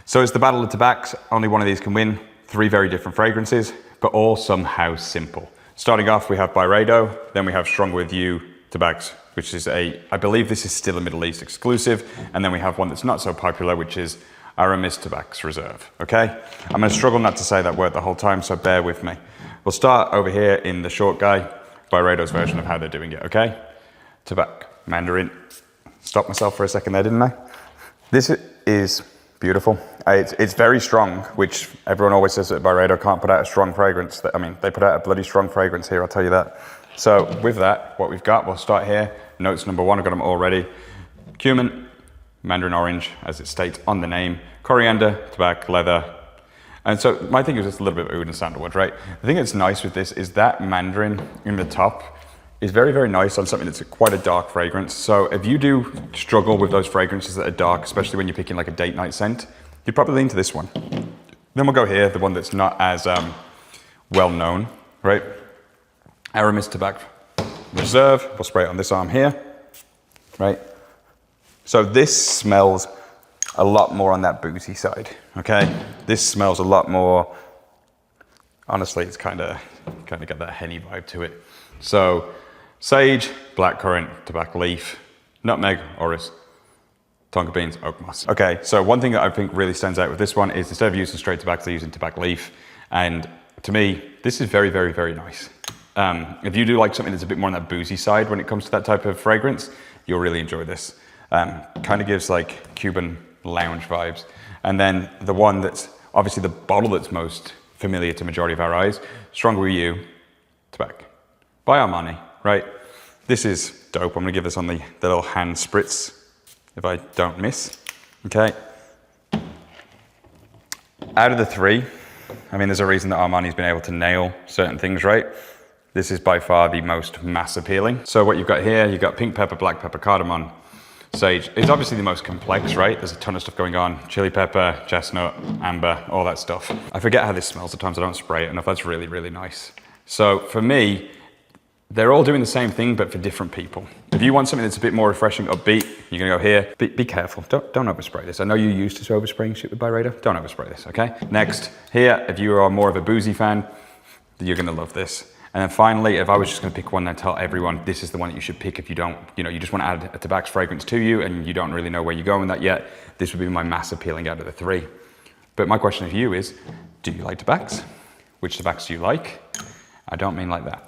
So it's the battle of tobaccos. Only one of these can win. 3 very different fragrances, but all somehow simple. Starting off, we have Byredo, then we have Stronger With You tobaccos, which is I believe this is still a Middle East exclusive, and then we have one that's not so popular, which is Aramis Tobaccos Reserve, okay? I'm gonna struggle not to say that word the whole time, so bear with me. We'll start over here in the short guy, Byredo's version of how they're doing it, okay? Tobacco, Mandarin. Stopped myself for a second there, didn't I? This is beautiful. It's very strong, which everyone always says that Byredo can't put out a strong fragrance. I mean, they put out a bloody strong fragrance here, I'll tell you that. So with that, what we've got, we'll start here. Notes number 1, I've got them all ready. Cumin, Mandarin orange, as it states on the name, coriander, tobacco, leather. And so my thing is just a little bit of oud and sandalwood, right? The thing that's nice with this is that Mandarin in the top is very, very nice on something that's quite a dark fragrance. So if you do struggle with those fragrances that are dark, especially when you're picking like a date night scent, you'd probably lean to this one. Then we'll go here, the one that's not as well known, right? Aramis Tobaccos Reserve. We'll spray it on this arm here, right? So this smells a lot more on that boozy side, okay? This smells a lot more, honestly, it's kind of got that Henny vibe to it. So sage, blackcurrant, tobacco leaf, nutmeg, orris, tonka beans, oak moss. Okay, so one thing that I think really stands out with this one is instead of using straight tobacco, they're using tobacco leaf. And to me, this is very, very, very nice. If you do like something that's a bit more on that boozy side when it comes to that type of fragrance, you'll really enjoy this. Kind of gives like Cuban lounge vibes. And then the one that's obviously the bottle that's most familiar to majority of our eyes, Stronger With You tobacco by Armani, right? This is dope. I'm gonna give this on the little hand spritz if I don't miss, okay? Out of the 3, I mean, there's a reason that Armani's been able to nail certain things, right? This is by far the most mass appealing. So what you've got here, you've got pink pepper, black pepper, cardamom, sage. It's obviously the most complex, right? There's a ton of stuff going on. Chili pepper, chestnut, amber, all that stuff. I forget how this smells at times. I don't spray it enough. That's really, really nice. So for me, they're all doing the same thing, but for different people. If you want something that's a bit more refreshing, upbeat, you're gonna go here. Be careful, don't overspray this. I know you're used to overspraying shit with Byredo. Don't overspray this, okay? Next, here, if you are more of a boozy fan, you're gonna love this. And then finally, if I was just gonna pick one and tell everyone this is the one that you should pick if you don't, you just wanna add a tobacco fragrance to you and you don't really know where you're going with that yet, this would be my mass appealing out of the 3. But my question to you is, do you like tobaccos? Which tobaccos do you like? I don't mean like that.